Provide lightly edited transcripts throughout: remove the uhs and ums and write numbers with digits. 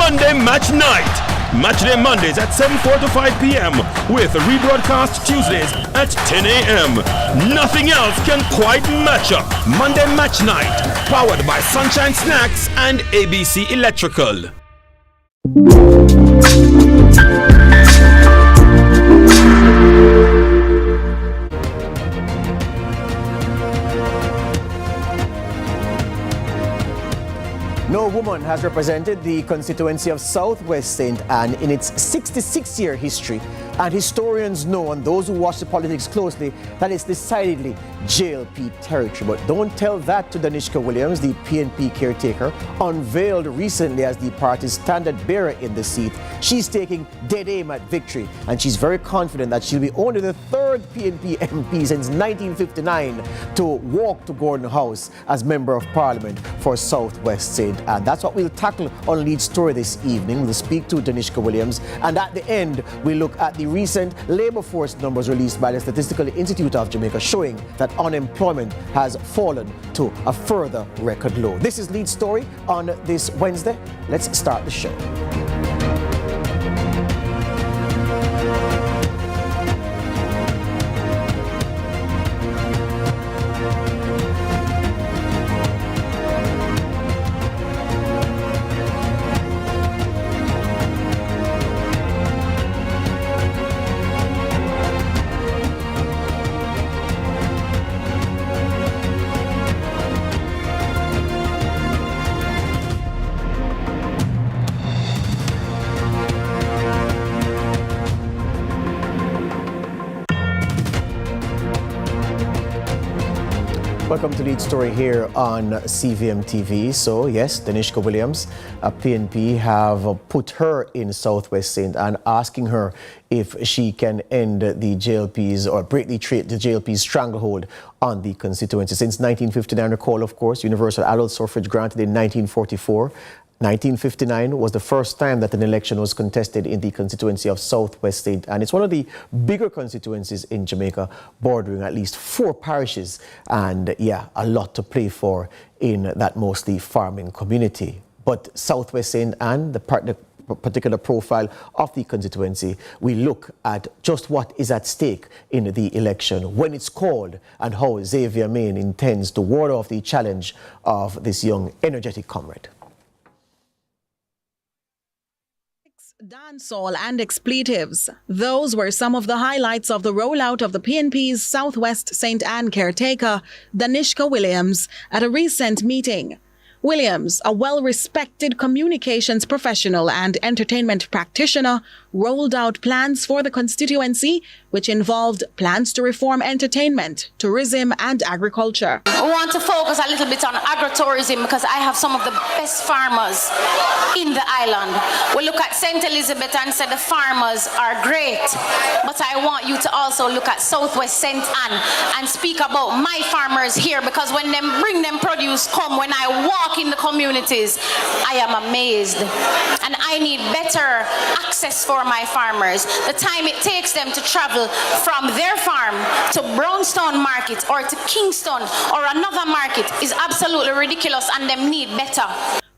Monday Match Night. Match day Mondays at 7:45 p.m. with a rebroadcast Tuesdays at 10 a.m. Nothing else can quite match up. Monday Match Night, powered by Sunshine Snacks and ABC Electrical. No woman has represented the constituency of Southwest St. Anne in its 66-year history, and historians know, and those who watch the politics closely, that it's decidedly JLP territory. But don't tell that to Danishka Williams, the PNP caretaker, unveiled recently as the party's standard bearer in the seat. She's taking dead aim at victory, and she's very confident that she'll be only the third PNP MP since 1959 to walk to Gordon House as Member of Parliament for Southwest St. Anne. That's what we'll tackle on Lead Story this evening. We'll speak to Danishka Williams, and at the end, we'll look at the recent labor force numbers released by the Statistical Institute of Jamaica showing that unemployment has fallen to a further record low. This is Lead Story on this Wednesday. Let's start the show. Welcome to Lead Story here on CVM TV. So yes, Danishka Williams, a PNP, have put her in Southwest St. Anne, asking her if she can end the JLP's or break the JLP's stranglehold on the constituency. Since 1959, recall, of course, universal adult suffrage granted in 1944. 1959 was the first time that an election was contested in the constituency of Southwest St. Anne. It's one of the bigger constituencies in Jamaica, bordering at least 4 parishes, and yeah, a lot to play for in that mostly farming community. But Southwest St. Anne, the particular profile of the constituency, we look at just what is at stake in the election, when it's called, and how Xavier Main intends to ward off the challenge of this young, energetic comrade. Dancehall and expletives. Those were some of the highlights of the rollout of the PNP's Southwest St. Anne caretaker, Danishka Williams, at a recent meeting. Williams, a well-respected communications professional and entertainment practitioner, rolled out plans for the constituency, which involved plans to reform entertainment, tourism, and agriculture. We want to focus a little bit on agritourism because I have some of the best farmers in the island. We look at St. Elizabeth and say the farmers are great, but I want you to also look at Southwest St. Anne and speak about my farmers here, because when they bring them produce when I walk in the communities, I am amazed. And I need better access for my farmers. The time it takes them to travel from their farm to Brownstown Market or to Kingston or another market is absolutely ridiculous, and them need better.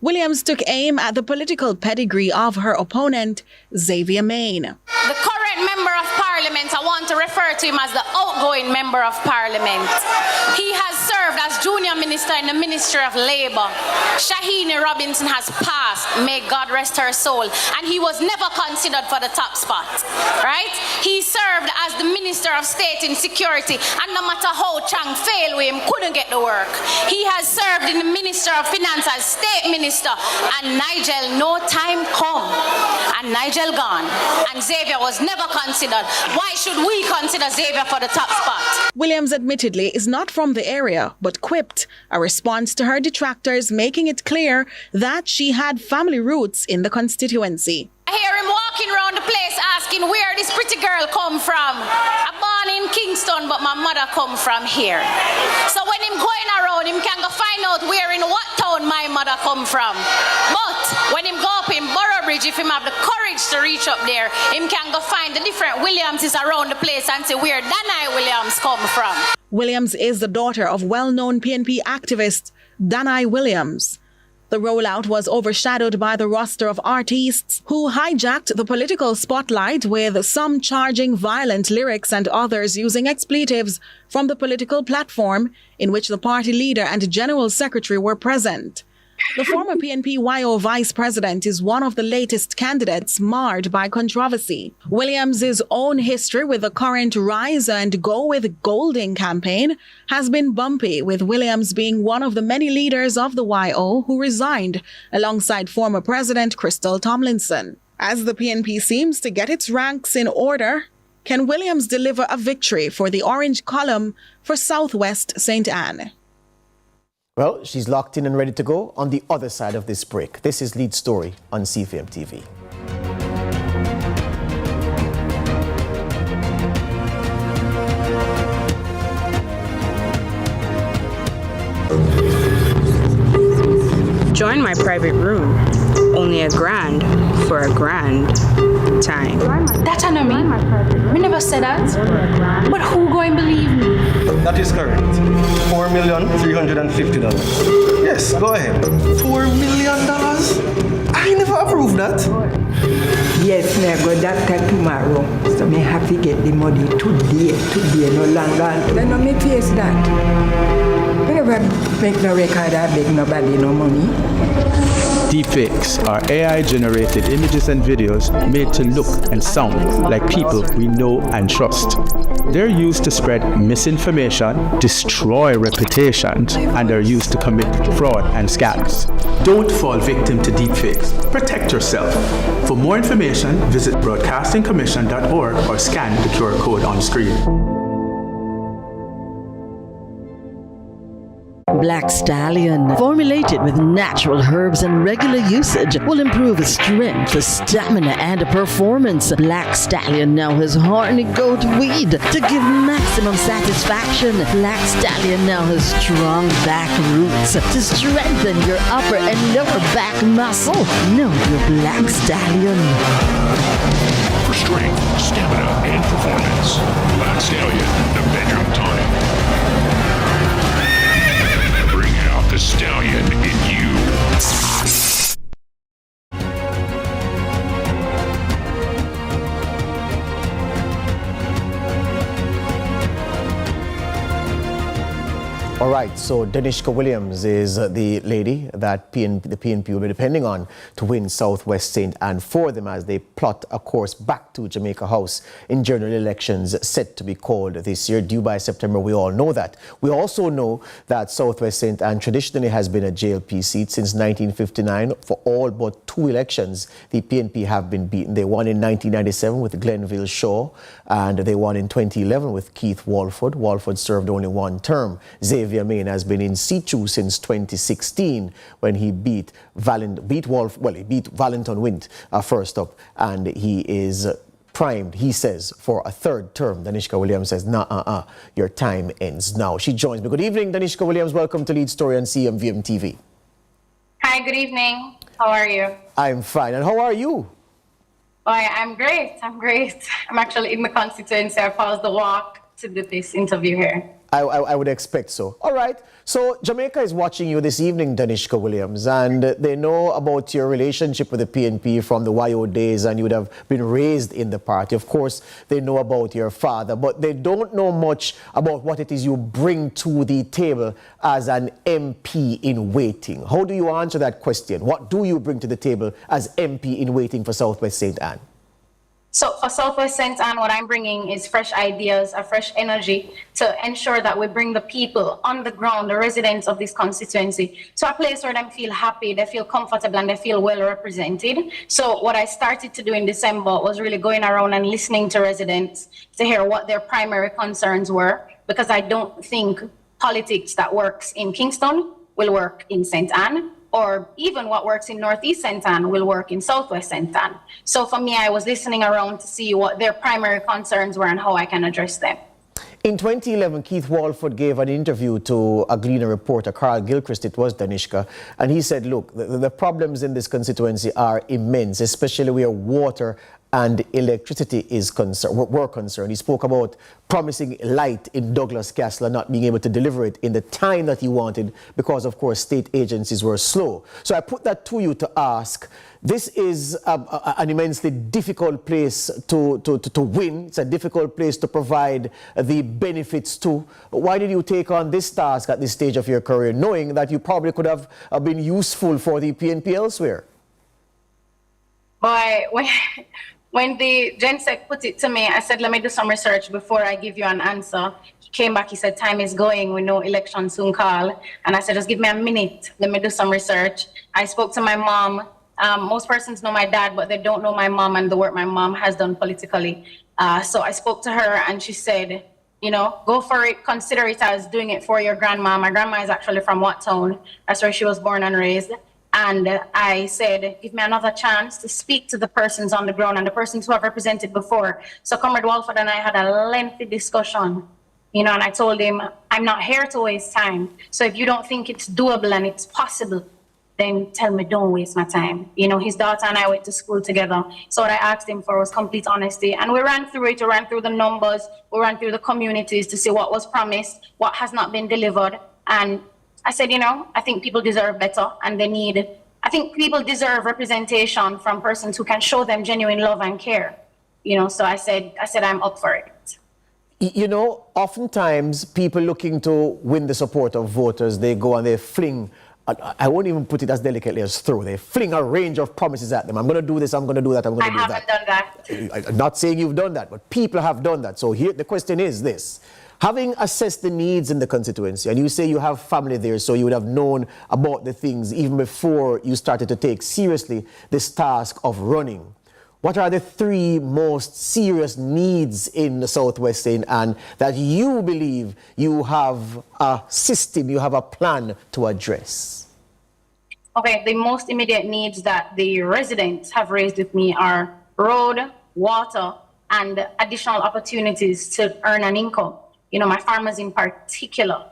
Williams took aim at the political pedigree of her opponent, Xavier Main. The current Member of Parliament, I want to refer to him as the outgoing Member of Parliament. He has served as Junior Minister in the Ministry of Labour. Shahini Robinson has passed, may God rest her soul, and he was never considered for the top spot, right? He served as the Minister of State in Security, and no matter how Chang failed with him, couldn't get the work. He has served in the Minister of Finance as State Minister, and Nigel, no time come, and Nigel gone, and Xavier was never considered. Why should we consider Xavier for the top spot? Williams admittedly is not from the area, but quipped, a response to her detractors, making it clear that she had family roots in the constituency. I hear him walking around the place asking where this pretty girl come from. I'm born in Kingston, but my mother come from here. So when him going around, him can go find out where in what town my mother come from. But when him go up in Boroughbridge, if him have the courage to reach up there, him can go find the different Williamses around the place and say where Danai Williams come from. Williams is the daughter of well-known PNP activist Danai Williams. The rollout was overshadowed by the roster of artists who hijacked the political spotlight, with some charging violent lyrics and others using expletives from the political platform in which the party leader and general secretary were present. The former PNP-YO vice president is one of the latest candidates marred by controversy. Williams' own history with the current Rise and Go with Golding campaign has been bumpy, with Williams being one of the many leaders of the YO who resigned alongside former President Crystal Tomlinson. As the PNP seems to get its ranks in order, can Williams deliver a victory for the orange column for Southwest St. Anne? Well, she's locked in and ready to go on the other side of this break. This is Lead Story on CVM TV. Join my private room. Only $1,000 for a grand time. That I know me. We never said that. But who going to believe me? That is correct. $4,350,000. Yes, go ahead. $4 million? I never approved that. Yes, me go doctor tomorrow. So me have to get the money today, no longer. Then no me face that. We never make no record or beg nobody no money. Deepfakes are AI-generated images and videos made to look and sound like people we know and trust. They're used to spread misinformation, destroy reputations, and are used to commit fraud and scams. Don't fall victim to deepfakes. Protect yourself. For more information, visit broadcastingcommission.org or scan the QR code on screen. Black Stallion, formulated with natural herbs and regular usage, will improve strength, stamina, and performance. Black Stallion now has horny goat weed to give maximum satisfaction. Black Stallion now has strong back roots to strengthen your upper and lower back muscle. Know your Black Stallion. For strength, stamina, and performance, Black Stallion, the bedroom tonic. The stallion in you. All right, so Danishka Williams is the lady that the PNP will be depending on to win Southwest St. Anne for them as they plot a course back to Jamaica House in general elections set to be called this year, due by September. We all know that. We also know that Southwest St. Anne traditionally has been a JLP seat since 1959. For all but 2 elections, the PNP have been beaten. They won in 1997 with Glenville Shaw, and they won in 2011 with Keith Walford. Walford served only 1 term. Xavier Main has been in situ since 2016 when he beat Valentin Wint first up, and he is primed, he says, for a 3rd term. Danishka Williams says, your time ends now. She joins me. Good evening, Danishka Williams. Welcome to Lead Story on CVM TV. Hi, good evening. How are you? I'm fine. And how are you? I'm great. I'm actually in my constituency. I paused the walk to do this interview here. I would expect so. All right. So Jamaica is watching you this evening, Danishka Williams, and they know about your relationship with the PNP from the YO days, and you would have been raised in the party. Of course, they know about your father, but they don't know much about what it is you bring to the table as an MP in waiting. How do you answer that question? What do you bring to the table as MP in waiting for Southwest St. Anne? So for Southwest St. Anne, what I'm bringing is fresh ideas, a fresh energy to ensure that we bring the people on the ground, the residents of this constituency, to a place where they feel happy, they feel comfortable, and they feel well represented. So what I started to do in December was really going around and listening to residents to hear what their primary concerns were, because I don't think politics that works in Kingston will work in St. Anne, or even what works in Northeast St. Anne will work in Southwest St. Anne. So for me, I was listening around to see what their primary concerns were and how I can address them. In 2011, Keith Walford gave an interview to a Gleaner reporter, Carl Gilchrist, it was, Danishka, and he said, look, the problems in this constituency are immense, especially where water and electricity is were concerned. He spoke about promising light in Douglas Castle and not being able to deliver it in the time that he wanted because, of course, state agencies were slow. So I put that to you to ask, this is an immensely difficult place to win. It's a difficult place to provide the benefits to. Why did you take on this task at this stage of your career, knowing that you probably could have been useful for the PNP elsewhere? Boy, when the GenSec put it to me, I said, let me do some research before I give you an answer. He came back, he said, time is going, we know election soon call. And I said, just give me a minute, let me do some research. I spoke to my mom. Most persons know my dad, but they don't know my mom and the work my mom has done politically. So I spoke to her and she said, you know, go for it, consider it as doing it for your grandma. My grandma is actually from Wattown. That's where she was born and raised. And I said, give me another chance to speak to the persons on the ground and the persons who have represented before. So Comrade Walford and I had a lengthy discussion, you know, and I told him, I'm not here to waste time. So if you don't think it's doable and it's possible, then tell me, don't waste my time. You know, his daughter and I went to school together. So what I asked him for was complete honesty. And we ran through it, we ran through the numbers, we ran through the communities to see what was promised, what has not been delivered. And I said, you know, I think people deserve better and I think people deserve representation from persons who can show them genuine love and care. You know, so I said, I'm up for it. You know, oftentimes people looking to win the support of voters, they go and they fling, I won't even put it as delicately as throw, they fling a range of promises at them. I'm going to do this, I'm going to do that, I'm going to do that. I haven't done that. I'm not saying you've done that, but people have done that. So here, the question is this. Having assessed the needs in the constituency, and you say you have family there, so you would have known about the things even before you started to take seriously this task of running. What are the three most serious needs in the Southwest St. Anne that you believe you have a system, you have a plan to address? Okay, the most immediate needs that the residents have raised with me are road, water, and additional opportunities to earn an income. You know, my farmers in particular,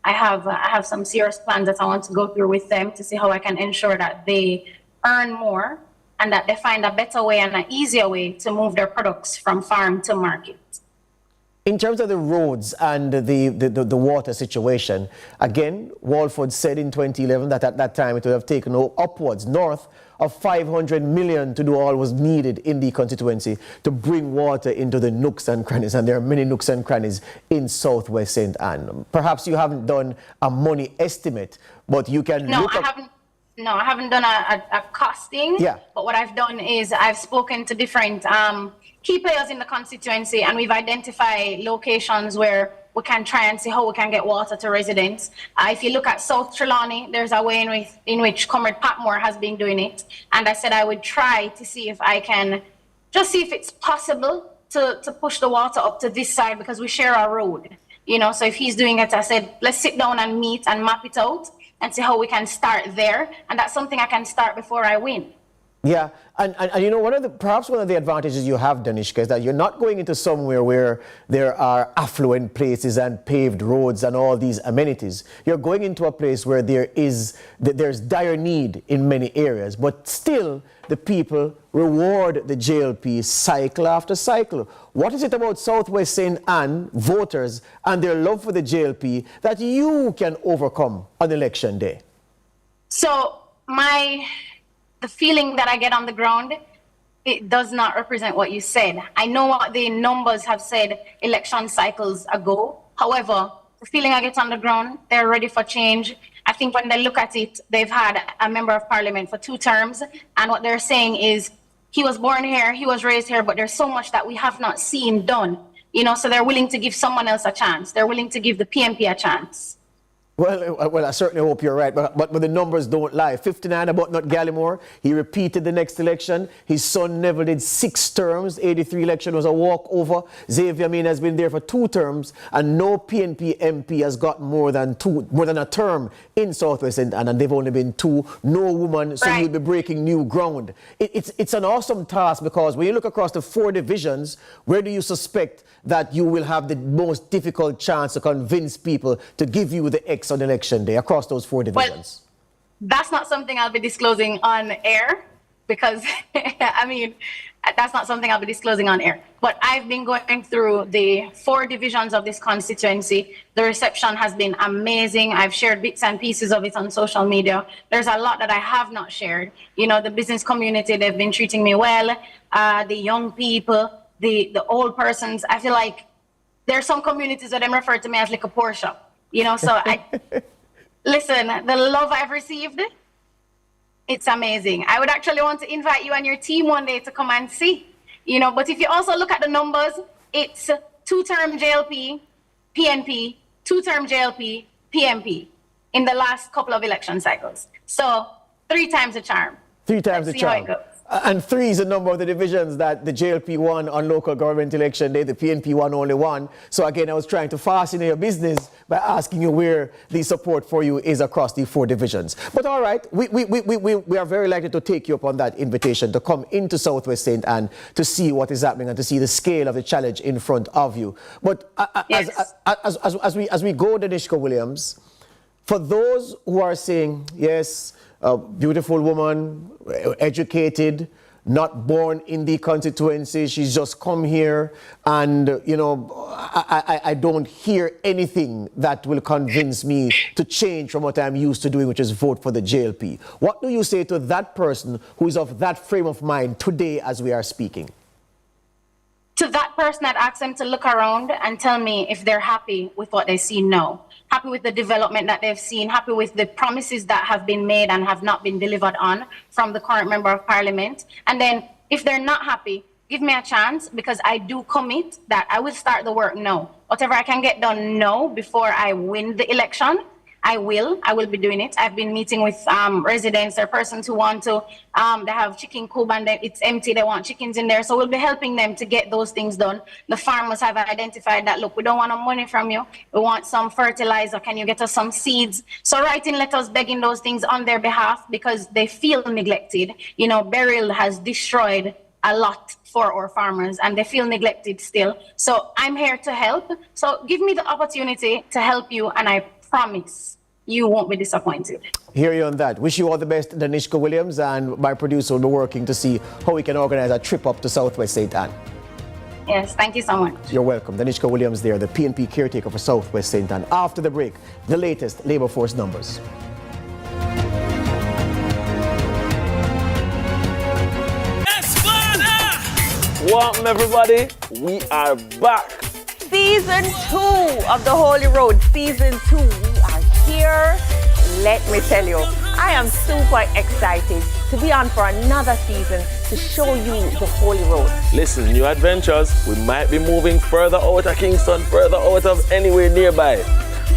I have some serious plans that I want to go through with them to see how I can ensure that they earn more and that they find a better way and an easier way to move their products from farm to market. In terms of the roads and the water situation, again, Walford said in 2011 that at that time it would have taken upwards north of 500 million to do all was needed in the constituency to bring water into the nooks and crannies, and there are many nooks and crannies in Southwest St. Anne. Perhaps you haven't done a money estimate, but you can look up... No, I haven't done a costing. Yeah. But what I've done is I've spoken to different key players in the constituency, and we've identified locations where we can try and see how we can get water to residents. If you look at South Trelawney, there's a way in which Comrade Patmore has been doing it. And I said I would try to see if I can just see if it's possible to push the water up to this side because we share our road. You know, so if he's doing it, I said, let's sit down and meet and map it out and see how we can start there. And that's something I can start before I win. Yeah, and you know, perhaps one of the advantages you have, Danishka, is that you're not going into somewhere where there are affluent places and paved roads and all these amenities. You're going into a place where there's dire need in many areas, but still the people reward the JLP cycle after cycle. What is it about Southwest St. Anne voters and their love for the JLP that you can overcome on election day? So the feeling that I get on the ground, it does not represent what you said. I know what the numbers have said election cycles ago. However, the feeling I get on the ground, they're ready for change. I think when they look at it, they've had a member of parliament for 2 terms. And what they're saying is, he was born here, he was raised here, but there's so much that we have not seen done. You know, so they're willing to give someone else a chance. They're willing to give the PNP a chance. Well, I certainly hope you're right, but the numbers don't lie. 59 about not Gallimore. He repeated the next election. His son Neville did 6 terms. 83 election was a walkover. Xavier Mean has been there for 2 terms, and no PNP MP has got more than a term in Southwest St. Anne, and they've only been 2. No woman, so you'll be breaking new ground. It's an awesome task because when you look across the 4 divisions, where do you suspect that you will have the most difficult chance to convince people to give you the X on election day across those 4 divisions? Well, that's not something I'll be disclosing on air. because, I mean, that's not something I'll be disclosing on air. But I've been going through the 4 divisions of this constituency. The reception has been amazing. I've shared bits and pieces of it on social media. There's a lot that I have not shared. You know, the business community, they've been treating me well. The young people, the old persons. I feel like there's some communities that them refer to me as like a Porsche. You know, so listen, the love I've received, it's amazing. I would actually want to invite you and your team one day to come and see, you know, but if you also look at the numbers, it's 2-term JLP, PNP, 2-term JLP, PMP in the last couple of election cycles. So 3 times the charm. 3 times the charm. How it goes. And 3 is the number of the divisions that the JLP won on local government election day. The PNP won only 1. So again, I was trying to fasten your business by asking you where the support for you is across the 4 divisions. But all right, we are very likely to take you up on that invitation to come into Southwest St. Anne to see what is happening and to see the scale of the challenge in front of you. But Yes. as we go, Danishka Williams, for those who are saying, yes, a beautiful woman, educated, not born in the constituency, she's just come here, and, you know, I don't hear anything that will convince me to change from what I'm used to doing, which is vote for the JLP. What do you say to that person who is of that frame of mind today as we are speaking? To that person, I'd ask them to look around and tell me if they're happy with what they see now, happy with the development that they've seen, happy with the promises that have been made and have not been delivered on from the current member of parliament. And then if they're not happy, give me a chance, because I do commit that I will start the work now. Whatever I can get done now before I win the election, I will be doing it. I've been meeting with residents or persons who want to, they have chicken coop and it's empty, they want chickens in there. So we'll be helping them to get those things done. The farmers have identified that, look, we don't want no money from you. We want some fertilizer. Can you get us some seeds? So writing letters begging those things on their behalf because they feel neglected. You know, burial has destroyed a lot for our farmers and they feel neglected still. So I'm here to help. So give me the opportunity to help you, and I promise you won't be disappointed. Hear you on that. Wish you all the best, Danishka Williams, and my producer will be working to see how we can organize a trip up to Southwest St. Anne. Yes, thank you so much. You're welcome. Danishka Williams there, the PNP caretaker for Southwest St. Anne. After the break, the latest labor force numbers. Welcome everybody, we are back. Season 2 of The Holy Road. Season 2, we are here. Let me tell you, I am super excited to be on for another season to show you the Holy Road. Listen, new adventures, we might be moving further out of Kingston, further out of anywhere nearby,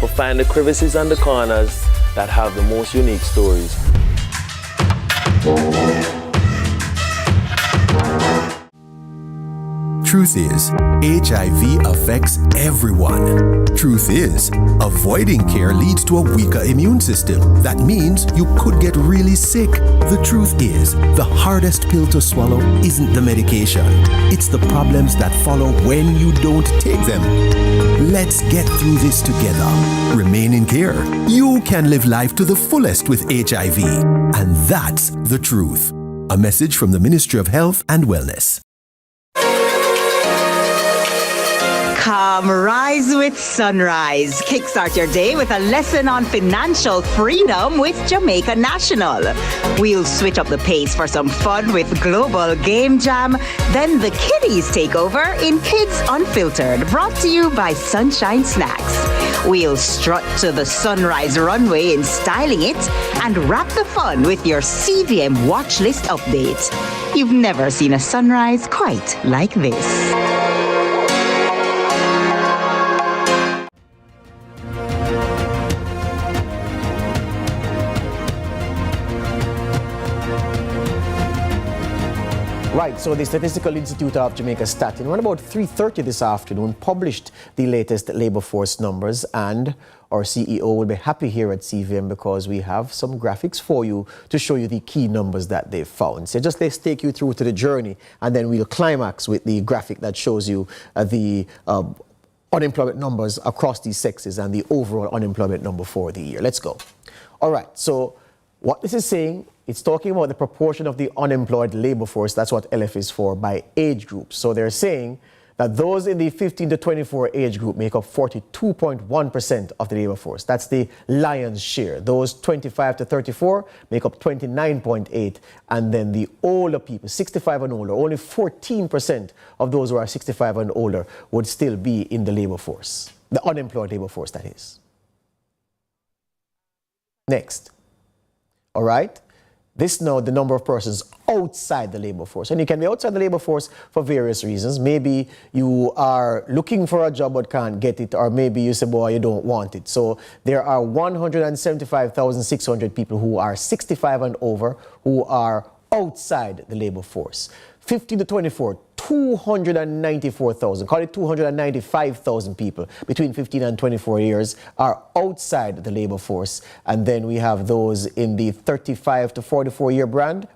but find the crevices and the corners that have the most unique stories. Truth is, HIV affects everyone. Truth is, avoiding care leads to a weaker immune system. That means you could get really sick. The truth is, the hardest pill to swallow isn't the medication. It's the problems that follow when you don't take them. Let's get through this together. Remain in care. You can live life to the fullest with HIV. And that's the truth. A message from the Ministry of Health and Wellness. Come rise with sunrise. Kickstart your day with a lesson on financial freedom with Jamaica National. We'll switch up the pace for some fun with Global Game Jam. Then the kiddies take over in Kids Unfiltered, brought to you by Sunshine Snacks. We'll strut to the sunrise runway in Styling It and wrap the fun with your CVM watch list update. You've never seen a sunrise quite like this. Right, so the Statistical Institute of Jamaica Stat, around about 3:30 this afternoon, published the latest labor force numbers, and our CEO will be happy here at CVM because we have some graphics for you to show you the key numbers that they've found. So just let's take you through to the journey, and then we'll climax with the graphic that shows you the unemployment numbers across these sexes and the overall unemployment number for the year. Let's go. All right, so What this is saying, it's talking about the proportion of the unemployed labor force. That's what LF is for, by age group. So they're saying that those in the 15 to 24 age group make up 42.1% of the labor force. That's the lion's share. Those 25 to 34 make up 29.8%. And then the older people, 65 and older, only 14% of those who are 65 and older would still be in the labor force. The unemployed labor force, that is. Next. All right. This now the number of persons outside the labor force. And you can be outside the labor force for various reasons. Maybe you are looking for a job but can't get it, or maybe you say, boy, you don't want it. So there are 175,600 people who are 65 and over who are outside the labor force. 15 to 24, 294,000, call it 295,000 people between 15 and 24 years are outside the labor force. And then we have those in the 35 to 44 year bracket,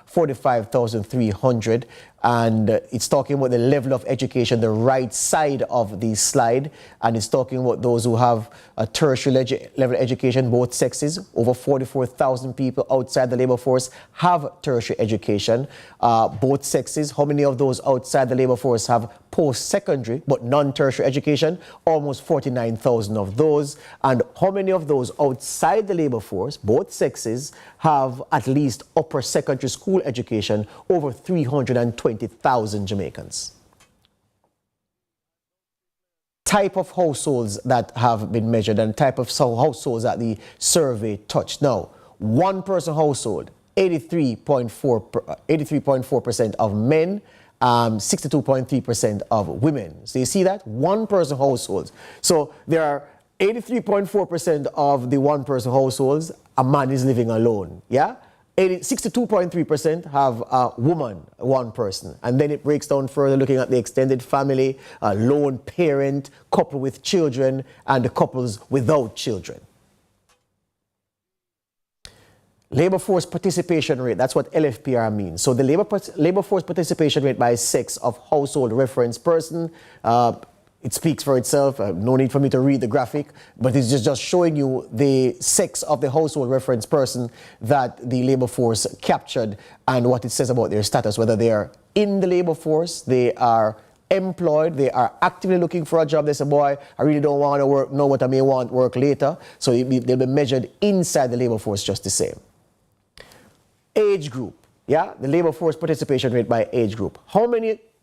45,300. And it's talking about the level of education, the right side of the slide. And it's talking about those who have a tertiary level education, both sexes. Over 44,000 people outside the labor force have tertiary education, both sexes. How many of those outside the labor force have post-secondary but non-tertiary education? Almost 49,000 of those. And how many of those outside the labor force, both sexes, have at least upper secondary school education? Over 320,000 Jamaicans. Type of households that have been measured and type of households that the survey touched. Now, one person household, 83.4% of men, 62.3% of women. So you see that? One person households. So there are 83.4% of the one person households, a man is living alone. Yeah? 62.3% have a woman, one person. And then it breaks down further looking at the extended family, a lone parent, couple with children, and the couples without children. Labor force participation rate, that's what LFPR means. So the labor force participation rate by sex of household reference person, it speaks for itself. No need for me to read the graphic, but it's just showing you the sex of the household reference person that the labor force captured and what it says about their status, whether they are in the labor force, they are employed, they are actively looking for a job. They say, boy, I really don't want to work, know what I may want work later. So they'll be measured inside the labor force just the same. Age group, yeah, the labor force participation rate by age group.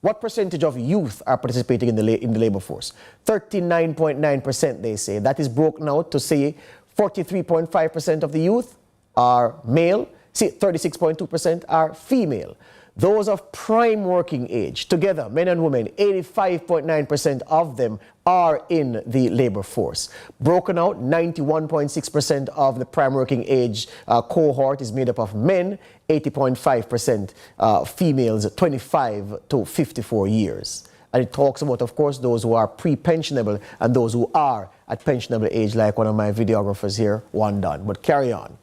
What percentage of youth are participating in the labor force? 39.9%, they say. That is broken out to say 43.5% of the youth are male, 36.2% are female. Those of prime working age, together, men and women, 85.9% of them are in the labor force. Broken out, 91.6% of the prime working age cohort is made up of men, 80.5% females, 25 to 54 years. And it talks about, of course, those who are pre-pensionable and those who are at pensionable age, like one of my videographers here, one done. But carry on.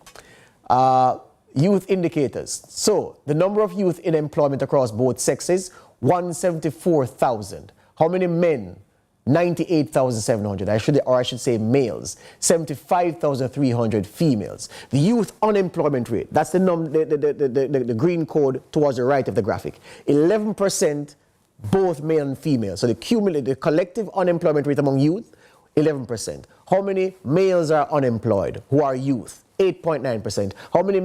Youth indicators. So the number of youth in employment across both sexes, 174,000. How many men? 98,700. I should say males. 75,300 females. The youth unemployment rate, that's the green code towards the right of the graphic. 11% both male and female. So the collective unemployment rate among youth, 11%. How many males are unemployed who are youth? 8.9%. How many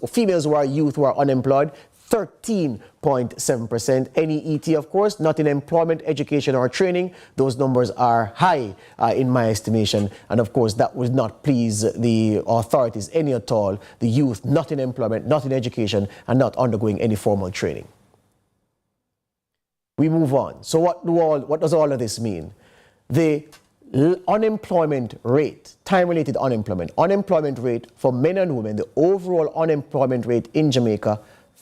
females who are youth who are unemployed? 13.7%. NEET, of course, not in employment, education, or training. Those numbers are high in my estimation. And of course, that would not please the authorities any at all. The youth not in employment, not in education, and not undergoing any formal training. We move on. So what does all of this mean? The unemployment rate, time-related unemployment rate for men and women, the overall unemployment rate in Jamaica,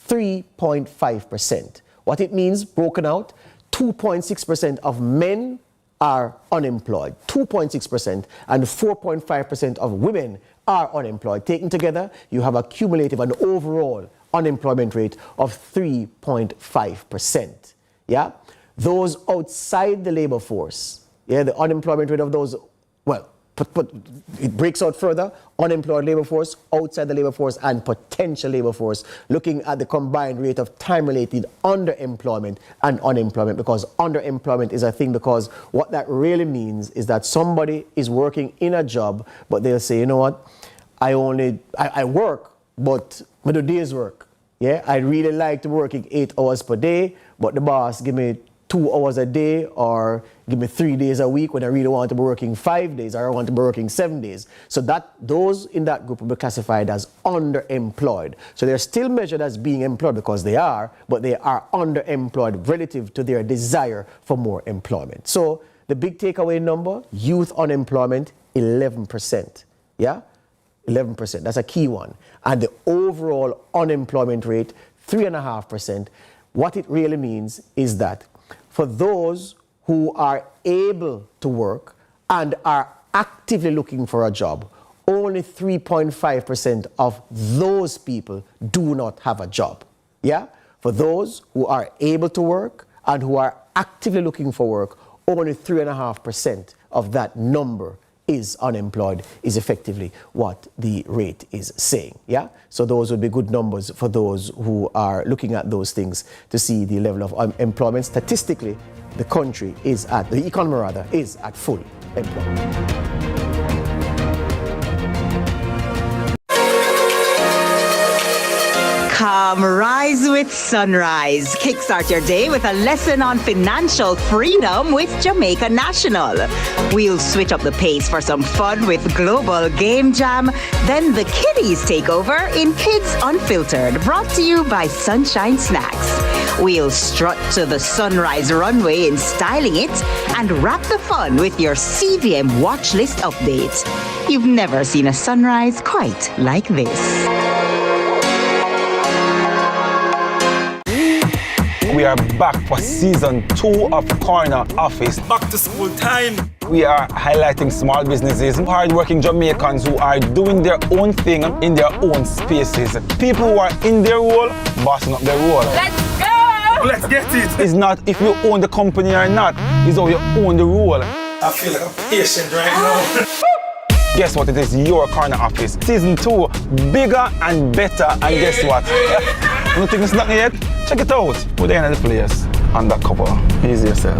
3.5%. What it means, broken out, 2.6% of men are unemployed, 2.6%, and 4.5% of women are unemployed. Taken together, you have a cumulative and overall unemployment rate of 3.5%. Yeah? Those outside the labor force, yeah, the unemployment rate of those, well, it breaks out further, unemployed labor force, outside the labor force, and potential labor force, looking at the combined rate of time-related underemployment and unemployment, because underemployment is a thing, because what that really means is that somebody is working in a job, but they'll say, you know what, I work, but I do days work. Yeah, I really like to working 8 hours per day, but the boss give me 2 hours a day or give me 3 days a week when I really want to be working 5 days or I want to be working 7 days. So that those in that group will be classified as underemployed. So they're still measured as being employed because they are, but they are underemployed relative to their desire for more employment. So the big takeaway number, youth unemployment, 11%. Yeah, 11%. That's a key one. And the overall unemployment rate, 3.5%. What it really means is that for those who are able to work and are actively looking for a job, only 3.5% of those people do not have a job. Yeah? For those who are able to work and who are actively looking for work, only 3.5% of that number is unemployed, is effectively what the rate is saying. Yeah? So those would be good numbers for those who are looking at those things to see the level of unemployment. Statistically, the country is at, the economy rather, is at full employment. Come rise with sunrise. Kickstart your day with a lesson on financial freedom with Jamaica National. We'll switch up the pace for some fun with Global Game Jam. Then the kiddies take over in Kids Unfiltered, brought to you by Sunshine Snacks. We'll strut to the sunrise runway in Styling It and wrap the fun with your CVM watch list update. You've never seen a sunrise quite like this. We are back for season 2 of Corner Office. Back to school time. We are highlighting small businesses, hardworking Jamaicans who are doing their own thing in their own spaces. People who are in their role, bossing up their role. Let's go! Let's get it. It's not if you own the company or not, it's how you own the role. I feel like I'm patient right now. Guess what? It is your Corner Office. Season 2, bigger and better. And guess what? You don't think it's not yet? Check it out. We're the end of the place. Undercover. Easy yourself.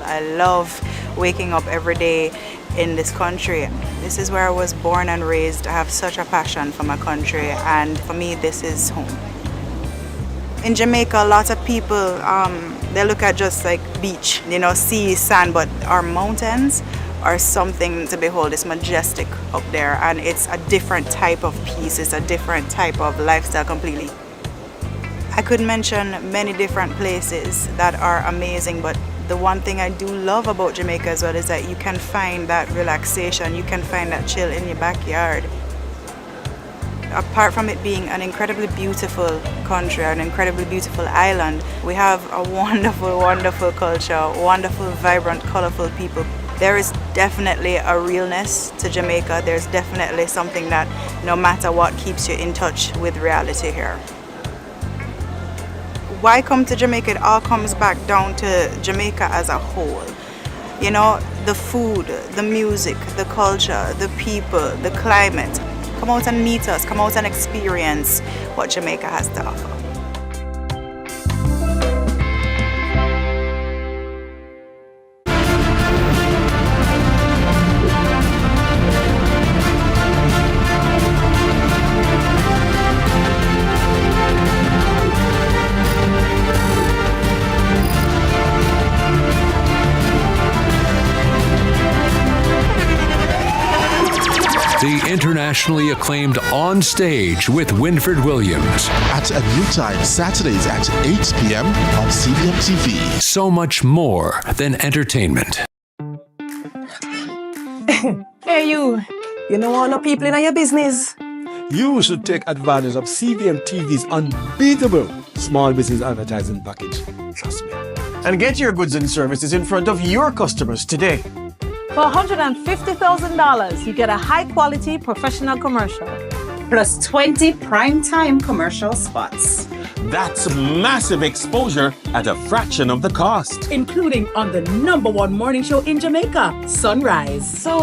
I love waking up every day in this country. This is where I was born and raised. I have such a passion for my country, and for me, this is home. In Jamaica, a lot of people, they look at just like beach, sea, sand, but our mountains are something to behold. It's majestic up there, and it's a different type of peace. It's a different type of lifestyle completely. I could mention many different places that are amazing, but the one thing I do love about Jamaica as well is that you can find that relaxation, you can find that chill in your backyard. Apart from it being an incredibly beautiful country, an incredibly beautiful island, we have a wonderful, wonderful culture, wonderful, vibrant, colorful people. There is definitely a realness to Jamaica. There's definitely something that no matter what keeps you in touch with reality here. Why come to Jamaica? It all comes back down to Jamaica as a whole. The food, the music, the culture, the people, the climate. Come out and meet us, come out and experience what Jamaica has to offer. The internationally acclaimed On Stage with Winford Williams. At a new time, Saturdays at 8 p.m. on CVM TV. So much more than entertainment. Hey you don't want no people in your business? You should take advantage of CVM TV's unbeatable small business advertising package. Trust me. And get your goods and services in front of your customers today. For $150,000, you get a high-quality professional commercial. Plus 20 prime-time commercial spots. That's massive exposure at a fraction of the cost. Including on the #1 morning show in Jamaica, Sunrise. So